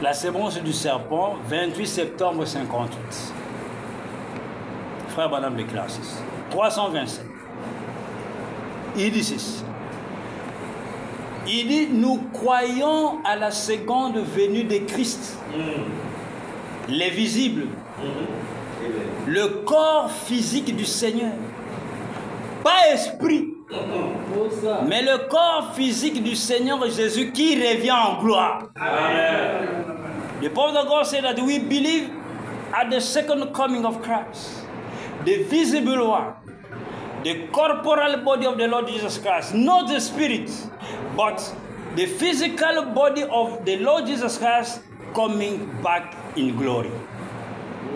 La sémence du serpent, 28 septembre 58. Frère Branham déclare ceci. 327. Il dit ceci. Il dit, nous croyons à la seconde venue de Christ. Les visibles. Le corps physique du Seigneur. Pas esprit. Mais le corps physique du Seigneur Jésus qui revient en gloire. Amen. The Prophet of God said that we believe at the second coming of Christ, the visible one, the corporal body of the Lord Jesus Christ, not the spirit, but the physical body of the Lord Jesus Christ coming back in glory.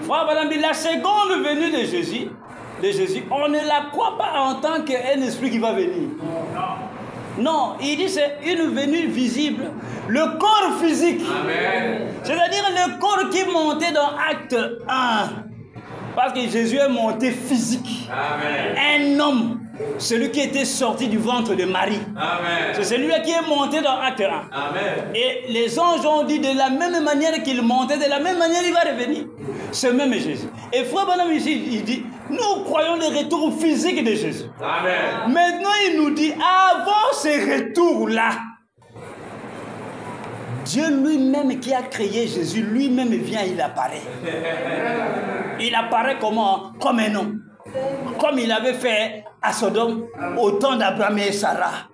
La seconde venue de Jésus, on ne la croit pas en tant qu'un esprit qui va venir. Non, il dit c'est une venue visible. Le corps physique. C'est-à-dire le corps qui est monté dans Acte 1. Parce que Jésus est monté physique. Amen. Un homme. Celui qui était sorti du ventre de Marie. C'est celui-là qui est monté dans Acte 1. Amen. Et les anges ont dit de la même manière qu'il montait, de la même manière il va revenir. Ce même Jésus. Et Frère Branham ici, il dit, nous croyons le retour physique de Jésus. Amen. Maintenant, il nous dit, avant ce retour-là, Dieu lui-même qui a créé Jésus, lui-même vient, il apparaît. Il apparaît comment? Comme un homme. Comme il avait fait à Sodome au temps d'Abraham et Sarah.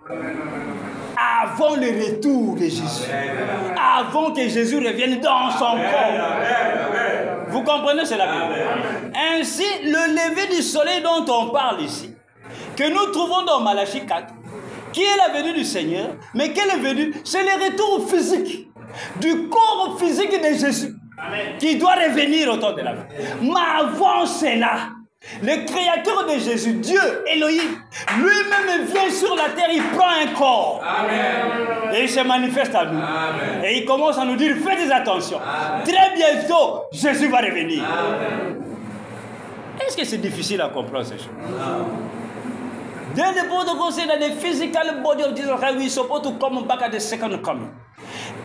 Avant le retour de Jésus. Avant que Jésus revienne dans son corps. Vous comprenez cela? Ainsi, le lever du soleil dont on parle ici, que nous trouvons dans Malachie 4, qui est la venue du Seigneur, mais quelle est venue? C'est le retour physique du corps physique de Jésus. Amen. Qui doit revenir au temps de la vie. Mais avant cela, le créateur de Jésus, Dieu, Elohim, lui-même vient sur la terre, il prend un corps. Amen. Et il se manifeste à nous. Amen. Et il commence à nous dire, faites attention. Amen. Très bientôt, Jésus va revenir. Est-ce que c'est difficile à comprendre ces choses? Then the protocol said that the physical body of Jesus Christ is supposed to come back at the second coming.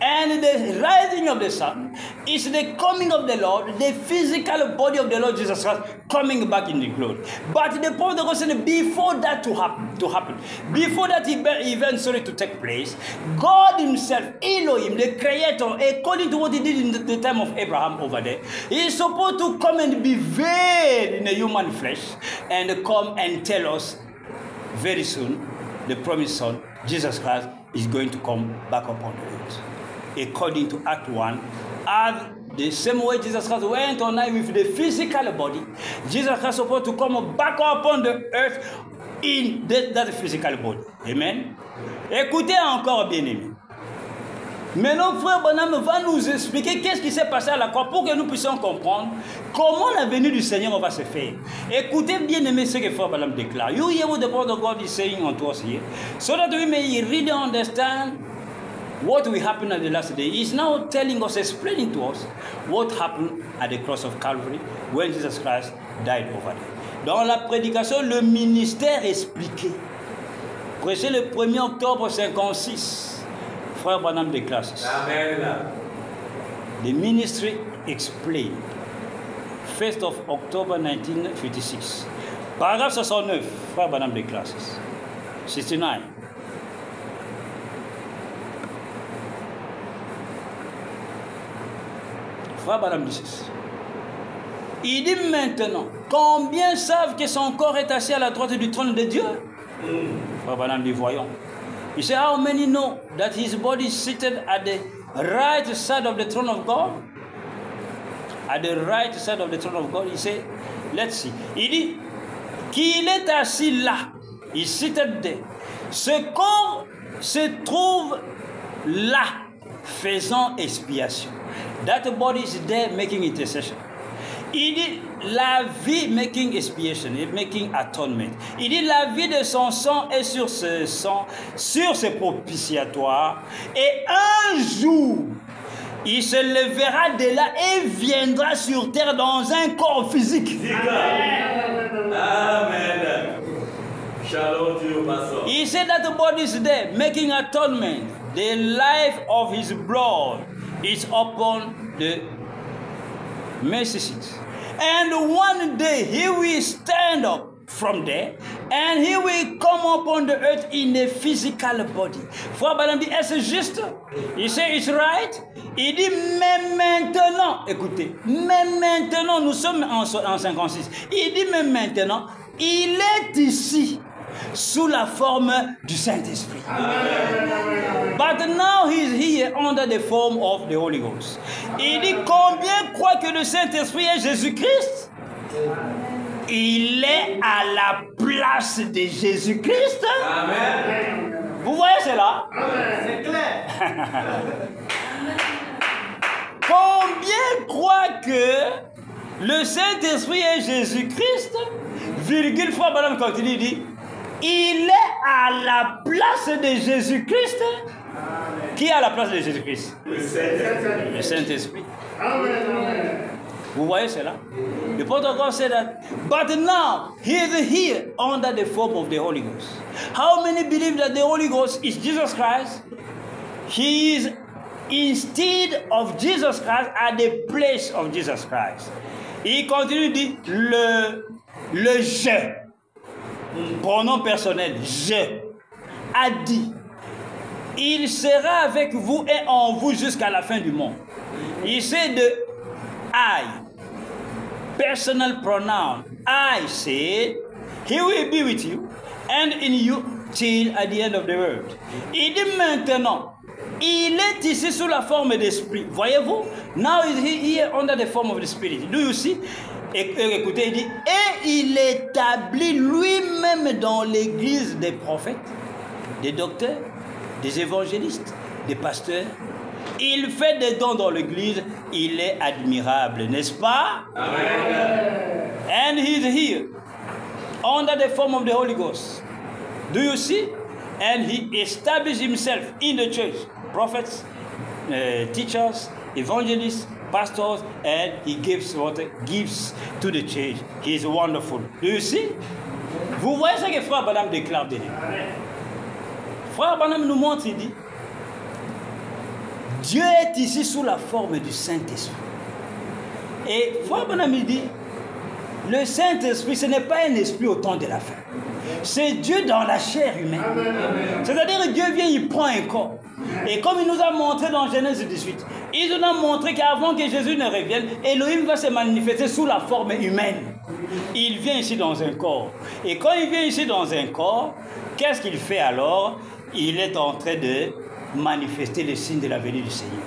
And the rising of the sun is the coming of the Lord, the physical body of the Lord Jesus Christ coming back in the glory. But the protocol said before that to happen, before that event to take place, God himself, Elohim, the creator, according to what he did in the time of Abraham over there, he is supposed to come and be veiled in a human flesh and come and tell us very soon, the promised Son, Jesus Christ, is going to come back upon the earth. According to Act 1, as the same way Jesus Christ went on earth with the physical body, Jesus Christ is supposed to come back upon the earth in that physical body. Amen. Écoutez encore, bien-aimés. Maintenant, Frère Branham va nous expliquer qu'est-ce qui s'est passé à la croix pour que nous puissions comprendre comment la venue du Seigneur va se faire. Écoutez bien aimé ce que Frère Branham déclare. You hear what the Word of God is saying unto us here, so that we may really understand what will happen at the last day. He's now telling us, explaining to us what happened at the cross of Calvary when Jesus Christ died over there. Dans la prédication, le ministère expliqué, prêché le 1er octobre 56. Frère Branham déclare ceci. The ministry explained. 1st of October 1956. Paragraphe 69. Frère Branham déclare ceci. 69. Frère Branham dit ceci. Il dit maintenant, combien savent que son corps est assis à la droite du trône de Dieu? Frère Branham dit, voyons. He said, how many know that his body is seated at the right side of the throne of God? At the right side of the throne of God, he said, let's see. Il dit qu'il est assis là. Il est seated there. Ce corps se trouve là, faisant expiation. That body is there making intercession. Il dit la vie making expiation, making atonement. Il dit la vie de son sang est sur ce sang, sur ce propitiatoire. Et un jour, il se lèvera de là et viendra sur terre dans un corps physique. Amen. Amen. Shalom to you, Pastor. He said that the body is there, making atonement. The life of his blood is upon the mercy seat. And one day he will stand up from there and he will come upon the earth in a physical body. Frère Branham dit, est-ce juste? Il sait, it's right. Il dit, mais maintenant, écoutez, mais maintenant, nous sommes en 56. Il dit, mais maintenant, il est ici sous la forme du Saint-Esprit. But now he is here under the form of the Holy Ghost. Il dit, combien croient que le Saint-Esprit est Jésus-Christ? Il est à la place de Jésus-Christ. Amen. Vous voyez cela? C'est clair. Combien croient que le Saint-Esprit est Jésus-Christ? Virgule, Frère Branham continue, il dit, il est à la place de Jésus-Christ. Qui est à la place de Jésus-Christ? Le Saint-Esprit. Vous voyez cela? The protocol said that, but now he is here under the form of the Holy Ghost. How many believe that the Holy Ghost is Jesus Christ? He is instead of Jesus Christ at the place of Jesus Christ. Il continue de dire le je, pronom personnel, je, a dit, il sera avec vous et en vous jusqu'à la fin du monde. Il sait de I, personal pronoun. I said, he will be with you and in you till at the end of the world. Il dit maintenant, il est ici sous la forme d'esprit. Voyez-vous? Now is he here under the form of the spirit. Do you see? Écoutez, il dit, et il établit lui-même dans l'église des prophètes, des docteurs, des évangélistes, des pasteurs. Il fait des dons dans l'église, il est admirable, n'est-ce pas? Amen. And he is here, under the form of the Holy Ghost. Do you see? And he established himself in the church, prophets, teachers, evangelists, pastors, and he gives what gives to the church. He is wonderful. Do you see? Vous voyez ce que Frère Branham déclare de lui. Frère Branham nous montre, il dit, Dieu est ici sous la forme du Saint-Esprit. Et Frère Branham il dit, le Saint-Esprit, ce n'est pas un esprit au temps de la fin. C'est Dieu dans la chair humaine. C'est-à-dire que Dieu vient, il prend un corps. Et comme il nous a montré dans Genèse 18, il nous a montré qu'avant que Jésus ne revienne, Elohim va se manifester sous la forme humaine. Il vient ici dans un corps. Et quand il vient ici dans un corps, qu'est-ce qu'il fait alors? Il est en train de manifester le signe de la venue du Seigneur.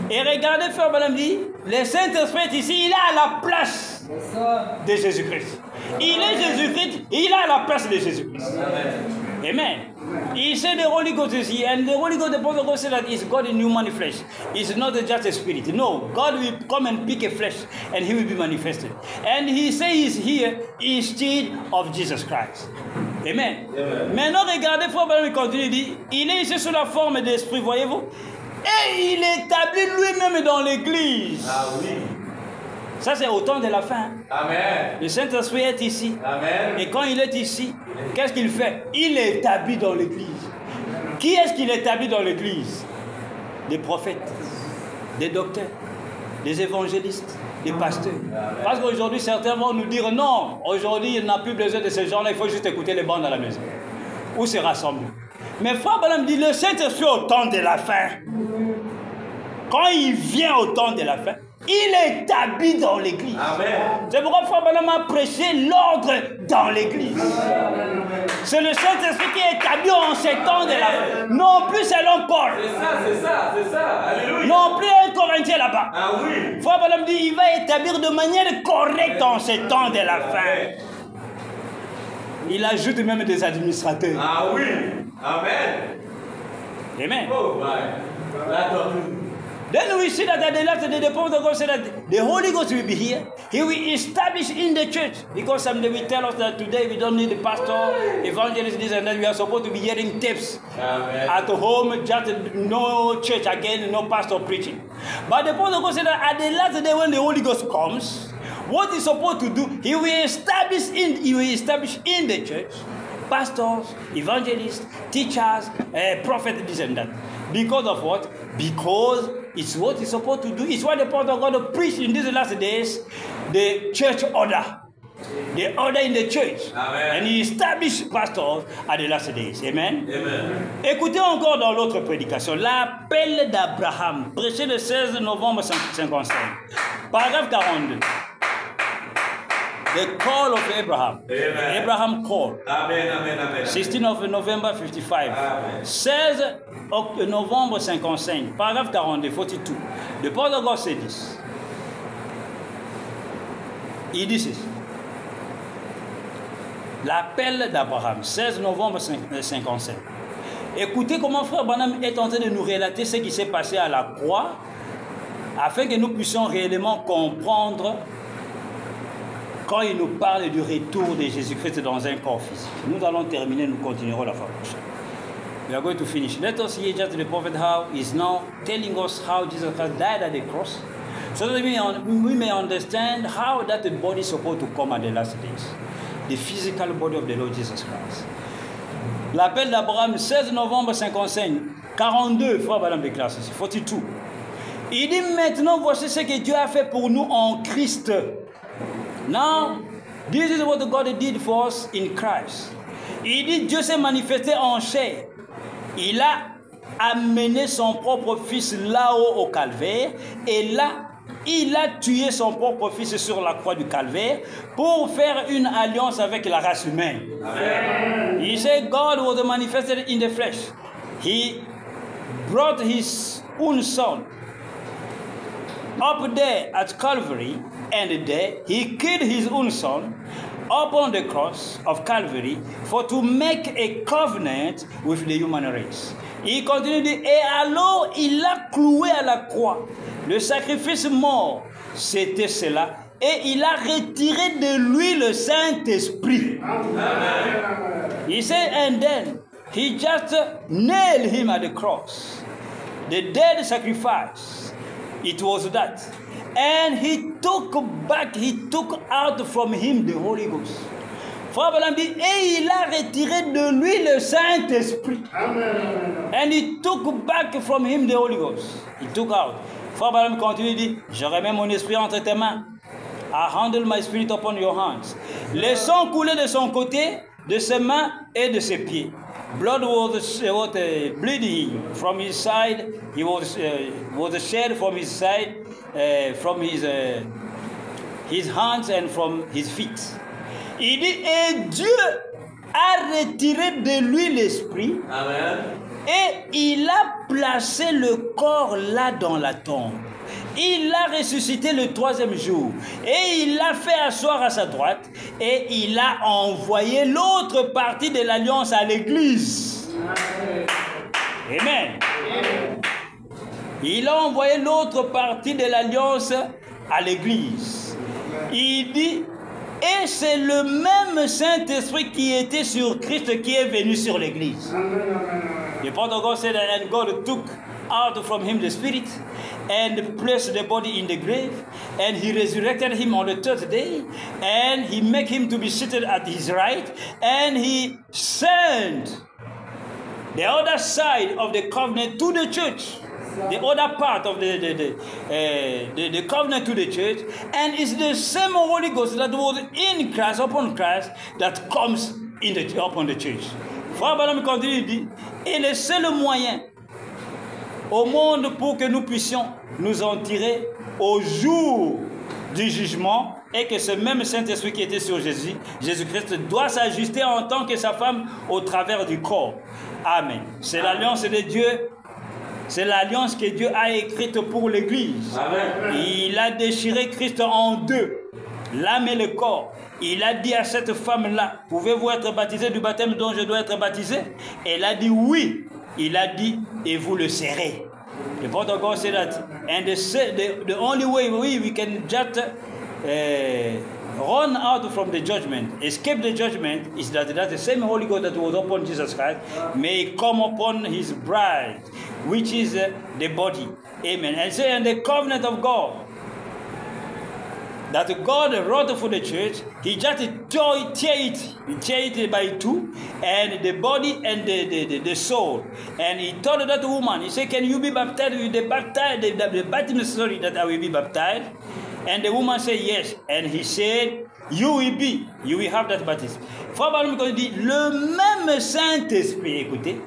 Et regardez, Frère Branham dit, le Saint-Esprit est ici, il est à la place de Jésus-Christ. Il est Jésus-Christ, il est à la place de Jésus-Christ. Amen. He said the Holy Ghost is here, and the Holy Ghost, the Apostle God said that it's God in human flesh. It's not just a spirit. No, God will come and pick a flesh, and He will be manifested. And He says He's here instead of Jesus Christ. Amen. Amen. Maintenant, regardez, Frère Branham continue, il dit, il est ici sous la forme d'esprit, voyez-vous, et il établit lui-même dans l'Église. Ah oui. Ça, c'est au temps de la fin. Amen. Le Saint-Esprit est ici. Amen. Et quand il est ici, qu'est-ce qu'il fait? Il établit dans l'Église. Qui est-ce qu'il établit dans l'Église? Des prophètes, des docteurs, des évangélistes, des pasteurs. Amen. Parce qu'aujourd'hui, certains vont nous dire non, aujourd'hui, il n'a plus besoin de ces gens-là, il faut juste écouter les bandes à la maison. Ou se rassembler. Mais Frère Branham dit, le Saint-Esprit au temps de la fin, quand il vient au temps de la fin, il établit dans l'église. C'est pourquoi Frère Branham a prêché l'ordre dans l'église. C'est le Saint-Esprit qui est établi en ces temps de la fin. Non plus selon Paul. C'est ça. Alléluia. Non plus un Corinthien là-bas. Ah oui. Frère Branham dit, il va établir de manière correcte en ces temps de la fin. Il ajoute même des administrateurs. Ah oui. Amen. Amen. Oh, ouais. Then we see that at the last day, the Prophet of God said that the Holy Ghost will be here. He will establish in the church. Because someday we tell us that today we don't need the pastor, evangelist, this and that. We are supposed to be hearing tapes. Amen. At home, just no church again, no pastor preaching. But the Prophet of God said that at the last day when the Holy Ghost comes, what he's supposed to do, he will establish in the church pastors, evangelists, teachers, prophets, this and that. Because of what? Because it's what it's supposed to do. It's what the Apostle God preached in these last days, the church order. The order in the church. Amen. And he established pastors at the last days. Amen. Amen. Écoutez encore dans l'autre prédication, l'appel d'Abraham, prêché le 16 novembre 1955, paragraphe 42. The call of Abraham. Amen. Abraham call. Amen, amen, amen. 16 of November 55. Amen. 16 novembre 55, paragraphe 42, 42. The Apostle God said this. Il dit ceci. L'appel d'Abraham, 16 novembre 55. Écoutez comment frère Branham est en train de nous relater ce qui s'est passé à la croix, afin que nous puissions réellement comprendre quand il nous parle du retour de Jésus-Christ dans un corps physique. Nous allons terminer, nous continuerons la fois prochaine. We are going to finish. Let us hear just the prophet how he's now telling us how Jesus Christ died at the cross, so that we may understand how that body is supposed to come at the last days. The physical body of the Lord Jesus Christ. L'appel d'Abraham, 16 novembre 55, 42, frère Madame de classe, 42. Il dit maintenant, voici ce que Dieu a fait pour nous en Christ. Now, this is what God did for us in Christ. Il dit, Dieu s'est manifesté en chair. Il a amené son propre fils là-haut au calvaire, et là, il a tué son propre fils sur la croix du calvaire pour faire une alliance avec la race humaine. Amen. He said God was manifested in the flesh. He brought his own son up there at Calvary, and there he killed his own son upon the cross of Calvary for to make a covenant with the human race. Il continue de dire, et alors il a cloué à la croix. Le sacrifice mort, c'était cela. Et il a retiré de lui le Saint-Esprit. He said, and then he just nailed him at the cross. The dead sacrifice, it was that. And he took out from him the Holy Ghost. Frère Branham dit, et il a retiré de lui le Saint-Esprit. And he took back from him the Holy Ghost. He took out. Frère Branham continue, dit, je remets mon esprit entre tes mains. I handle my spirit upon your hands. Le sang coulait de son côté, de ses mains et de ses pieds. Blood was bleeding from his side. He was shed from his side, from his hands and from his feet. Il dit, et Dieu a retiré de lui l'esprit. Amen. Et il a placé le corps là dans la tombe. Il l'a ressuscité le 3e jour. Et il l'a fait asseoir à sa droite. Et il a envoyé l'autre partie de l'alliance à l'église. Amen. Il a envoyé l'autre partie de l'alliance à l'église. Il dit, et c'est le même Saint-Esprit qui était sur Christ qui est venu sur l'église. The Apostle God said, and God took out from him the spirit and placed the body in the grave, and he resurrected him on the 3rd day, and he made him to be seated at his right, and he sent the other side of the covenant to the church. The other part of the covenant to the church, and it's the same Holy Ghost that was in Christ, upon Christ, that comes upon the church. Frère Branham continue, il dit, et le seul moyen au monde pour que nous puissions nous en tirer au jour du jugement est que ce même Saint-Esprit qui était sur Jésus-Christ doit s'ajuster en tant que sa femme au travers du corps. Amen. C'est l'alliance de Dieu. C'est l'alliance que Dieu a écrite pour l'Église. Il a déchiré Christ en deux, l'âme et le corps. Il a dit à cette femme-là, pouvez-vous être baptisée du baptême dont je dois être baptisé? Elle a dit oui. Il a dit, et vous le serez. The Apostle God said that. And the only way we can just run out from the judgment, escape the judgment, is that the same Holy Ghost that was upon Jesus Christ may come upon his bride, which is the body. Amen. And say, and the covenant of God, that God wrote for the church, he just tear it by two, and the body and the soul. And he told that woman, he said, can you be baptized with the baptism, sorry, that I will be baptized? And the woman said, yes. And he said, you will have that baptism. Le même Saint-Esprit, écoutez,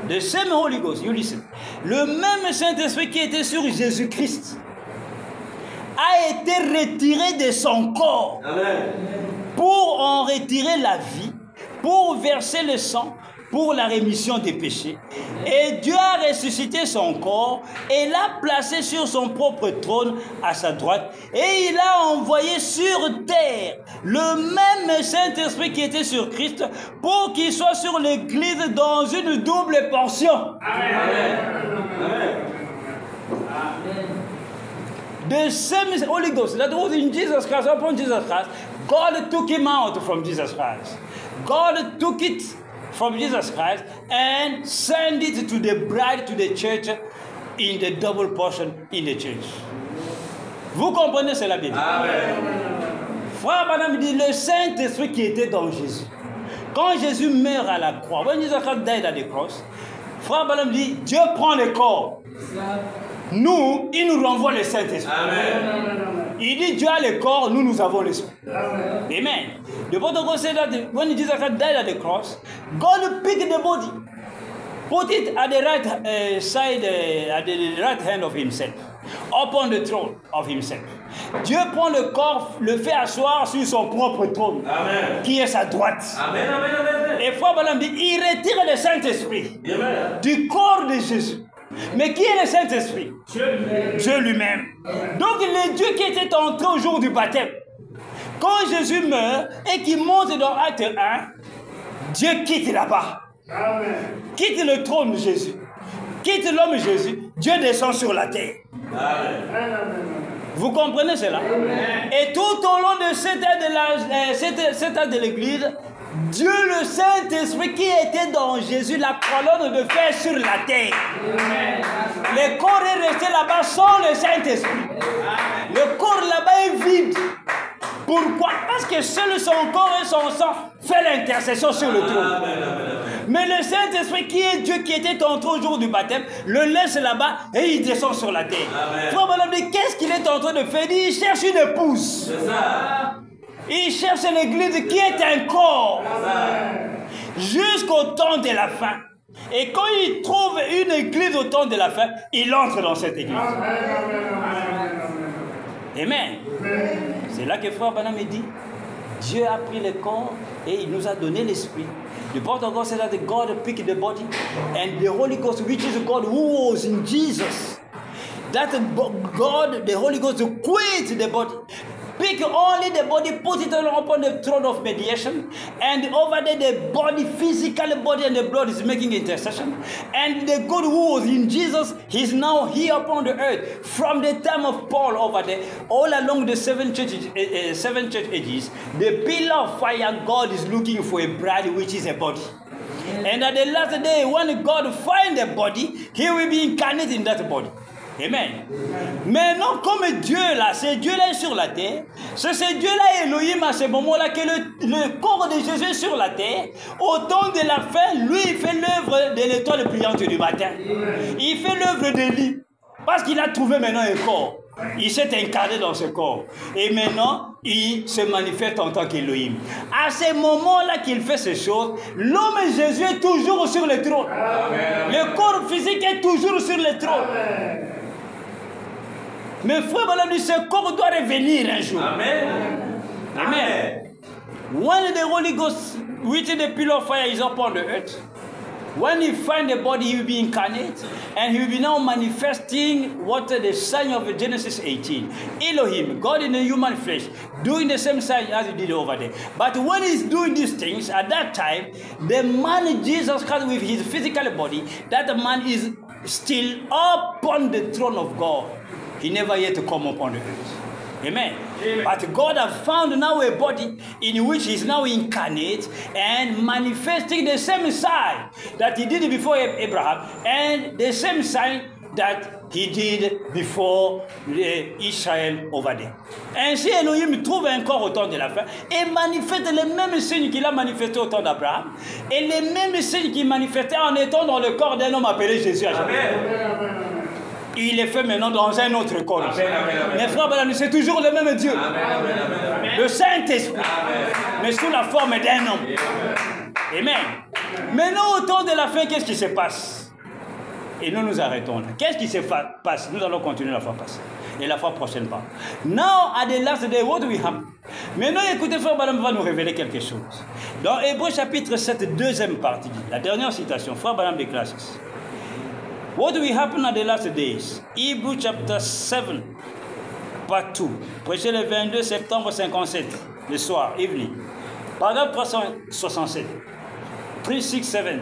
the same Holy Ghost, you listen, le même Saint-Esprit qui était sur Jésus-Christ a été retiré de son corps. Amen. Pour en retirer la vie, pour verser le sang, pour la rémission des péchés. Et Dieu a ressuscité son corps et l'a placé sur son propre trône à sa droite. Et il a envoyé sur terre le même Saint-Esprit qui était sur Christ pour qu'il soit sur l'Église dans une double portion. Amen. Amen. The same Holy Ghost that was in Jesus Christ, upon Jesus Christ, God took him out from Jesus Christ. God took it from Jesus Christ and send it to the bride, to the church, in the double portion in the church. Vous comprenez cela bien? Frère Madame dit le Saint-Esprit qui était dans Jésus. Quand Jésus meurt à la croix, when Jesus Christ died at the cross, Frère Madame dit Dieu prend le corps. Nous, il nous renvoie le Saint-Esprit. Il dit Dieu a le corps, nous avons l'esprit. Amen. The Bible says that when Jesus died at the cross, God picked the body, put it at the right side, at the right hand of himself, upon the throne of himself. Dieu prend le corps, le fait asseoir sur son propre trône, amen, qui est sa droite. Amen, amen, amen. Et Frère Branham dit, il retire le Saint-Esprit du corps de Jésus. Mais qui est le Saint-Esprit? Dieu lui-même. Donc le Dieu qui était entré au jour du baptême, quand Jésus meurt et qu'il monte dans Acte 1, Dieu quitte là-bas. Quitte le trône de Jésus. Quitte l'homme Jésus. Dieu descend sur la terre. Amen. Vous comprenez cela? Et tout au long de cet âge de l'Église, Dieu le Saint-Esprit qui était dans Jésus, la colonne de fer sur la terre. Le corps est resté là-bas sans le Saint-Esprit. Le corps là-bas est vide. Pourquoi? Parce que seul son corps et son sang fait l'intercession sur le trône. Mais le Saint-Esprit qui est Dieu qui était entré au jour du baptême, le laisse là-bas et il descend sur la terre. Frère Branham dit, qu'est-ce qu'il est en train de faire? Il cherche une épouse. C'est ça. Il cherche l'église qui est un corps jusqu'au temps de la fin. Et quand il trouve une église au temps de la fin, il entre dans cette église. Amen. C'est là que Frère Branham dit, Dieu a pris le corps et il nous a donné l'esprit. The Bible of God said that God picked the body and the Holy Ghost, which is God who was in Jesus. That God, the Holy Ghost, quit the body. Pick only the body, put it upon the throne of mediation, and over there the body, physical body and the blood is making intercession. And the God who was in Jesus, he is now here upon the earth. From the time of Paul over there, all along the seven church ages, the pillar of fire, God is looking for a bride which is a body. And at the last day, when God finds a body, he will be incarnate in that body. Amen. Maintenant, comme Dieu là, c'est Dieu là sur la terre, c'est ce Dieu là Elohim à ce moment-là que le corps de Jésus est sur la terre. Au temps de la fin, lui il fait l'œuvre de l'étoile brillante du matin. Il fait l'œuvre de lui parce qu'il a trouvé maintenant un corps. Il s'est incarné dans ce corps. Et maintenant, il se manifeste en tant qu'Elohim. À ce moment-là qu'il fait ces choses, l'homme Jésus est toujours sur le trône. Amen. Le corps physique est toujours sur le trône. Amen. Mais frère Branham dit, ce corps doit revenir un jour. Amen. Amen. When the Holy Ghost, which is the pillar of fire, is upon the earth, when he finds the body, he will be incarnate, and he will be now manifesting what the sign of Genesis 18. Elohim, God in the human flesh, doing the same sign as he did over there. But when he's doing these things, at that time, the man Jesus Christ with his physical body, that man is still upon the throne of God. He never yet come upon the earth. Amen. Amen. But God has found now a body in which he is now incarnate and manifesting the same sign that he did before Abraham, and the same sign that he did before Israel over there. Ainsi, Elohim trouve encore au temps de la fin et manifeste les mêmes signes qu'il a manifestés au temps d'Abraham et les mêmes signes qu'il manifestait en étant dans le corps d'un homme appelé Jésus à jamais. Il est fait maintenant dans un autre corps. Mais frère, c'est toujours le même Dieu. Le Saint-Esprit, mais sous la forme d'un homme. Amen. Maintenant, au temps de la fin, qu'est-ce qui se passe? Et nous nous arrêtons là. Qu'est-ce qui se passe? Nous allons continuer la fois passée. Et la fois prochaine pas. Now, at the last day, what will happen? Maintenant, écoutez, frère Balam va nous révéler quelque chose. Dans Hébreux chapitre 7, deuxième partie, la dernière citation, frère Balam déclare ceci. What will happen at the last days? Hebrew chapter 7, part 2. Prêché le 22 septembre 57, le soir, evening. Paragraphe 367. 367.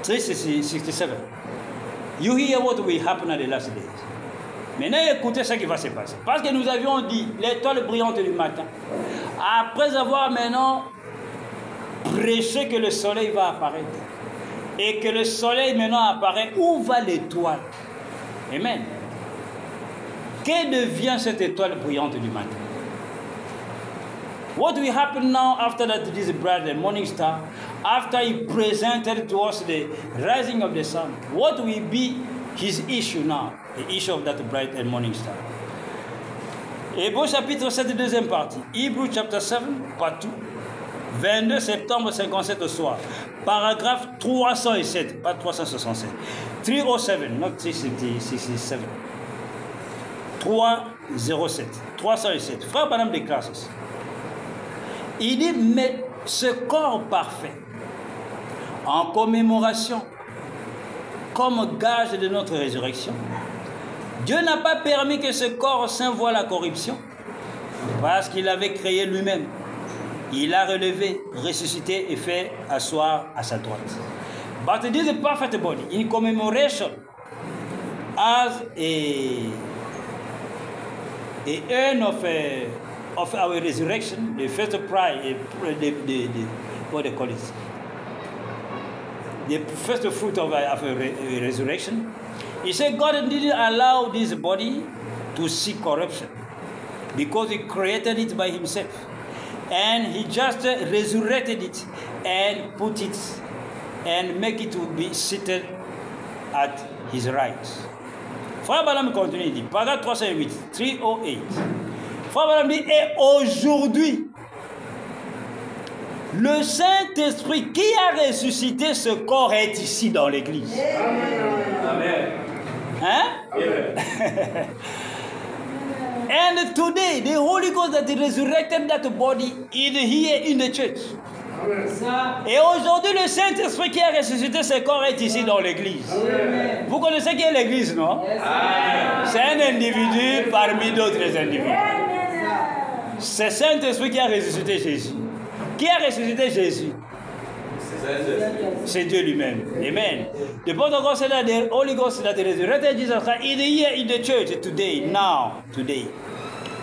367. You hear what will happen at the last days. Maintenant, écoutez ce qui va se passer. Parce que nous avions dit, l'étoile brillante du matin. Après avoir maintenant prêché que le soleil va apparaître. Et que le soleil maintenant apparaît, où va l'étoile? Amen. Que devient cette étoile brillante du matin? What will happen now after that this bright and morning star, after he presented to us the rising of the sun? What will be his issue now? The issue of that bright and morning star. Hébreux chapitre 7, deuxième partie. Hebrew chapter 7, part 2. 22 septembre 57 au soir. Paragraphe 307, pas 367. 307, not 367. 307. 307. Frère Branham déclare ceci. Il dit, mais ce corps parfait, en commémoration, comme gage de notre résurrection, Dieu n'a pas permis que ce corps saint voie la corruption, parce qu'il l'avait créé lui-même. Il a relevé, ressuscité et fait asseoir à sa droite. But it is a perfect body in commemoration as a end of our resurrection, the first prize, what they call it, the first fruit of our resurrection. He said God didn't allow this body to see corruption because He created it by Himself. And He just resurrected it and put it and make it to be seated at His right. Frère Branham continue, il dit, paragraphe 308, 308. Frère Branham dit, et aujourd'hui, le Saint-Esprit qui a ressuscité ce corps est ici dans l'Église. Amen. Hein? Amen. And today, the Holy Ghost that resurrected that body is here in the church. Et aujourd'hui, le Saint-Esprit qui a ressuscité ce corps est ici dans l'Église. Vous connaissez qui est l'Église, non? C'est un individu parmi d'autres individus. C'est Saint-Esprit qui a ressuscité Jésus. Qui a ressuscité Jésus? C'est Dieu lui-même. Amen. The Pentecost said that the Holy Ghost that resurrected Jesus Christ is here in the church today, now, today.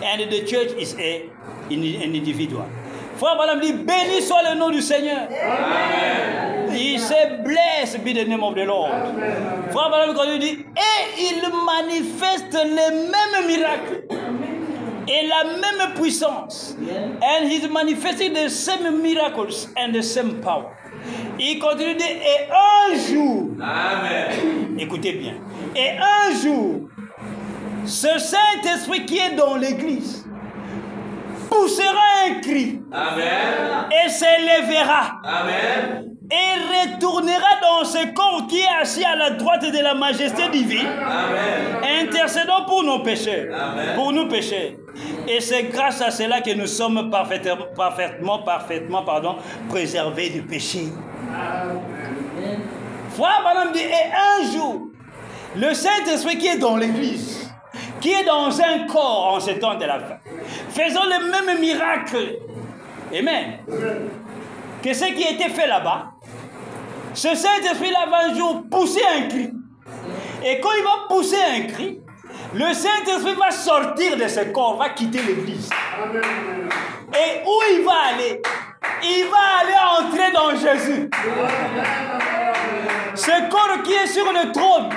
And the church is an individual. Frère Branham dit, béni soit le nom du Seigneur. Amen. Il s'est blessed be the name of the Lord. Frère Branham dit, et il manifeste les mêmes miracles. Et la même puissance. And he's manifesting the same miracles and the same power. Il continue de dire, et un jour, amen. Écoutez bien, et un jour, ce Saint-Esprit qui est dans l'Église poussera un cri, amen. Et s'élèvera, amen. Et retournera dans ce corps qui est assis à la droite de la majesté divine, amen. Intercédant pour nos péchés, amen. Pour nous péchés. Et c'est grâce à cela que nous sommes parfaitement préservés du péché. Amen. Frère Branham dit, et un jour, le Saint-Esprit qui est dans l'Église, qui est dans un corps en ce temps de la fin, faisant le même miracle, amen, que ce qui a été fait là-bas, ce Saint-Esprit-là va un jour pousser un cri. Et quand il va pousser un cri, le Saint-Esprit va sortir de ce corps, va quitter l'Église. Et où il va aller? Il va aller entrer dans Jésus. Ce corps qui est sur le trône.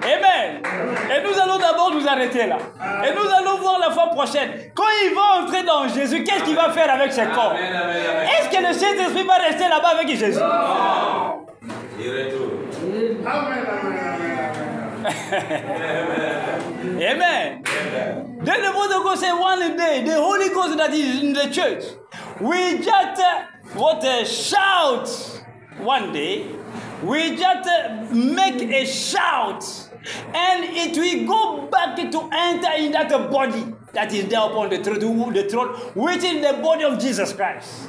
Amen. Et nous allons d'abord nous arrêter là. Et nous allons voir la fois prochaine. Quand il va entrer dans Jésus, qu'est-ce qu'il va faire avec ce corps? Est-ce que le Saint-Esprit va rester là-bas avec Jésus? Non. Il retourne. Amen. Then the Bible goes say one day, the Holy Ghost that is in the church, we just shout one day, we just make a shout, and it will go back to enter in that body that is there upon the throne, which is the body of Jesus Christ.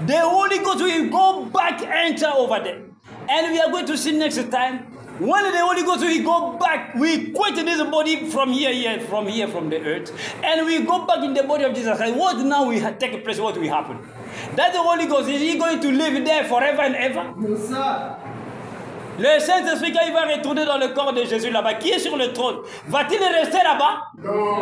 The Holy Ghost will go back, enter over there. And we are going to see next time. When the Holy Ghost will go back, we quit this body from the earth, and we go back in the body of Jesus Christ. What now will take place? What will happen? That the Holy Ghost, is he going to live there forever and ever? No, sir. Le Saint-Esprit, quand il va retourner dans le corps de Jésus là-bas, qui est sur le trône, va-t-il rester là-bas? Non.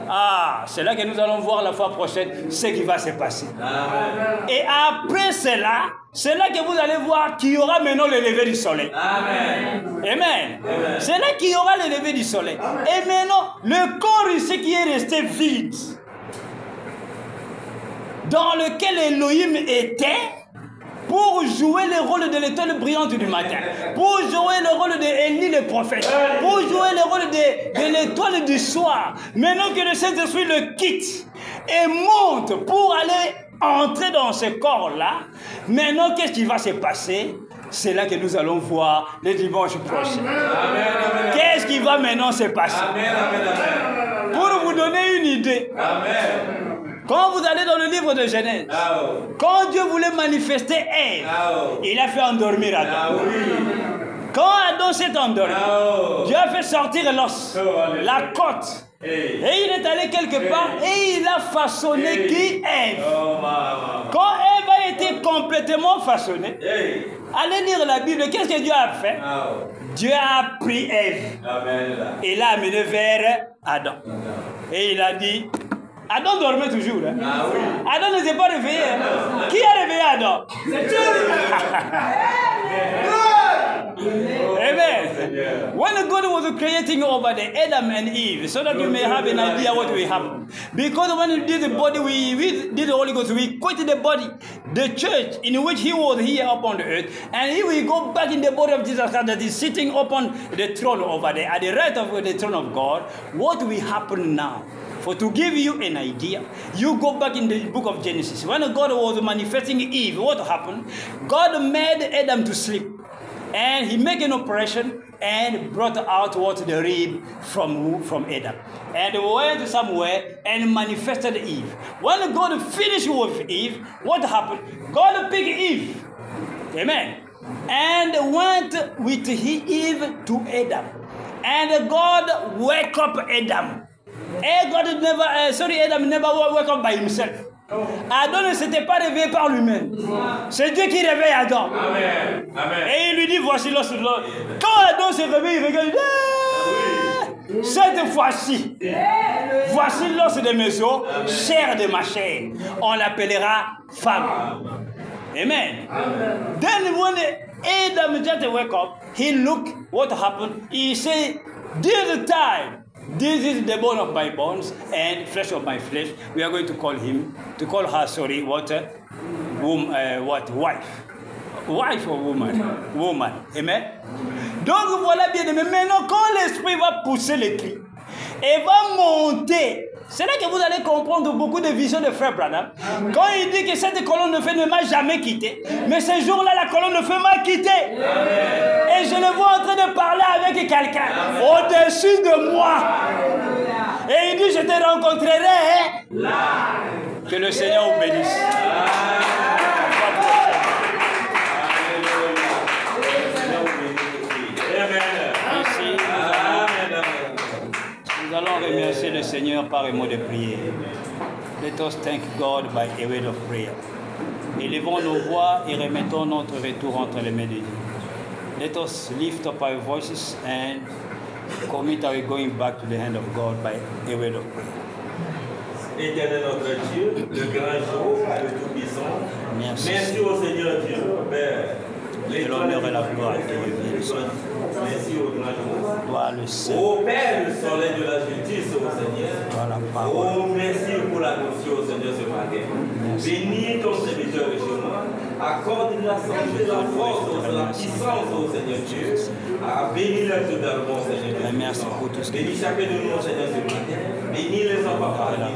Ah, c'est là que nous allons voir la fois prochaine ce qui va se passer. Amen. Et après cela, c'est là que vous allez voir qu'il y aura maintenant le lever du soleil. Amen. Amen. Amen. C'est là qu'il y aura le lever du soleil. Amen. Et maintenant, le corps ici qui est resté vide, dans lequel Elohim était, pour jouer le rôle de l'étoile brillante du matin, pour jouer le rôle d'Élie le prophète, pour jouer le rôle de l'étoile du soir. Maintenant que le Saint-Esprit le quitte et monte pour aller entrer dans ce corps-là, maintenant qu'est-ce qui va se passer? C'est là que nous allons voir le dimanche prochain. Qu'est-ce qui va maintenant se passer? Pour vous donner une idée. Amen. Quand vous allez dans le livre de Genèse, quand Dieu voulait manifester Ève, il a fait endormir Adam. Quand Adam s'est endormi, Dieu a fait sortir l'os, la côte. Et il est allé quelque part et il a façonné qui? Ève. Quand Ève a été complètement façonnée, allez lire la Bible, qu'est-ce que Dieu a fait? Dieu a pris Ève et l'a amené vers Adam. Et il a dit... Adam dormait toujours. Hein? Adam ne s'est pas réveillé. Hein? Qui a réveillé Adam? C'est Dieu. Amen. When God was creating over the Adam and Eve, so that you may have an idea what will happen. Because when we did the body, we did the Holy Ghost, we quitted the body, the church in which he was here upon the earth, and he will go back in the body of Jesus Christ that is sitting upon the throne over there, at the right of the throne of God. What will happen now? For to give you an idea, you go back in the book of Genesis. When God was manifesting Eve, what happened? God made Adam to sleep. And he made an operation and brought out what the rib from Adam. And went somewhere and manifested Eve. When God finished with Eve, what happened? God picked Eve. Amen. And went with Eve to Adam. And God woke up Adam. Adam never woke up by himself. Adam ne s'était pas réveillé par lui-même. C'est Dieu qui réveille Adam. Amen. Amen. Et il lui dit, voici l'os de l'homme. Quand Adam s'est réveillé, il regarde, cette fois-ci, voici l'os de mes os, chair de ma chair. On l'appellera femme. Amen. Then when Adam just woke up, he looked what happened. He said, this time, this is the bone of my bones and flesh of my flesh. We are going to call her, sorry, what wife? Wife or woman? Woman. Amen. Donc voilà bien aimé. Maintenant, quand l'esprit va pousser les cris et va monter, c'est là que vous allez comprendre beaucoup de visions de Frère Branham. Quand il dit que cette colonne de feu ne m'a jamais quitté, mais ce jour-là, la colonne de feu m'a quitté. Amen. Et je le vois en train de parler avec quelqu'un au-dessus de moi. Et il dit, je te rencontrerai là. Que le Seigneur vous bénisse. Nous allons remercier le Seigneur par un mot de prière. Let us thank God by a word of prayer. Élevons nos voix et remettons notre retour entre les mains de Dieu. Let us lift up our voices and commit our going back to the hand of God by a word of prayer. Éternel notre Dieu, le grand jour, le Tout-Puissant. Merci au Seigneur Dieu, Père, Que l'honneur et la gloire te reviennent, Seigneur. Merci au grand jour. Toi le Seigneur. Ô Père, le soleil de la justice, ô Seigneur. Toi la parole. Oh, merci pour la notion, Seigneur, ce matin. Bénis ton serviteur de chez moi. Accorde la santé, la force, la puissance, ô Seigneur Dieu. Bénis-le totalement, Seigneur Dieu. Merci pour tout ce que Bénis chacun de nous, Seigneur, ce matin. Bénis les enfants par la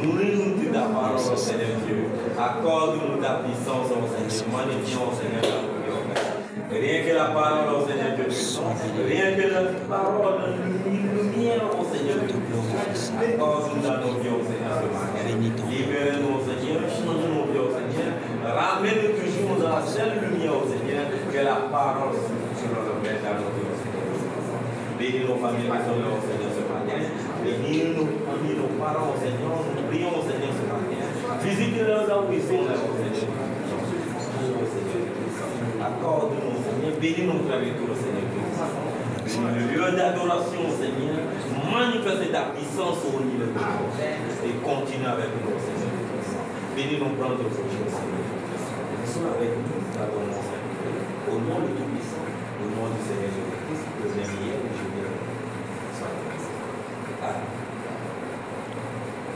nourris-nous de ta parole, Seigneur Dieu. Accorde-nous ta puissance, ô Seigneur. Magnifions, Seigneur, ta gloire. Rien que la parole, ô Seigneur Dieu. Rien que la parole, lumière, ô Seigneur. Accorde-nous dans nos vies, ô Seigneur, ce matin. Libère-nous, Seigneur. Change nos vies, ô Seigneur. Ramène-nous toujours dans la seule lumière, ô Seigneur, que la parole sur le Père dans nos vies, ô Seigneur. Bénis nos familles qui sont là, ô Seigneur, ce matin. Bénis nos familles, nos parents, ô Seigneur. Nous prions, ô Seigneur, ce matin. Visite-les là où ils sont, là, ô Seigneur. Accorde-nous, Seigneur. Bénis nos frères et tout, Seigneur. Le lieu d'adoration, Seigneur. Manifeste ta puissance au niveau de nous. Et continue avec nous, Seigneur. Bénis nos prendre de choses, Seigneur. Sois avec nous, pardonne-nous, Seigneur. Au nom de Tout-Puissant, au nom du Seigneur Jésus-Christ, le même hier et aujourd'hui. Amen.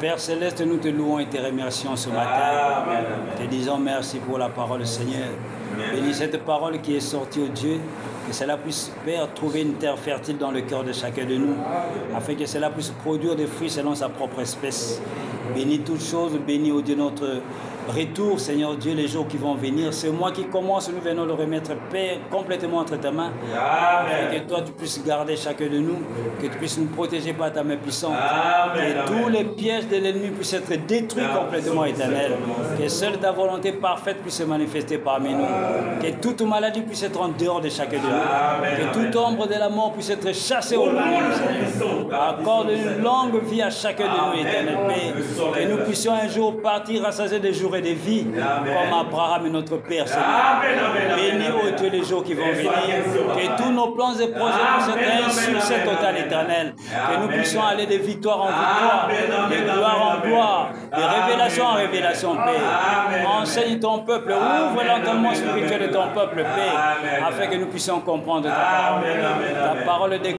Père Céleste, nous te louons et te remercions ce matin. Amen. Te disons merci pour la parole, Seigneur. Bénis cette parole qui est sortie, au Dieu, que cela puisse, Père, trouver une terre fertile dans le cœur de chacun de nous, afin que cela puisse produire des fruits selon sa propre espèce. Bénis toutes choses, bénis, au Dieu, notre retour, Seigneur Dieu, les jours qui vont venir. C'est moi qui commence, nous venons le remettre, Père, complètement entre ta main. Afin que toi, tu puisses garder chacun de nous, que tu puisses nous protéger par ta main puissante. Que tous les pièges de l'ennemi puissent être détruits complètement, Éternel. Que seule ta volonté parfaite puisse se manifester parmi nous. Que toute maladie puisse être en dehors de chacun de nous. Que toute ombre de la mort puisse être chassée au loin. Accorde une longue vie à chacun de nous, Éternel Père. Que nous puissions un jour partir rassasiés des jours et des vies, comme Abraham et notre Père. Bénis, ô Dieu, les jours qui vont venir. Que tous nos plans et projets puissent être un succès total, Éternel. Que nous puissions aller de victoire en victoire, de gloire en gloire, de révélation en révélation, Père. Enseigne ton peuple, ouvre l'entendement spirituel de ton peuple, Père, afin que nous puissions comprendre ta parole. Ta parole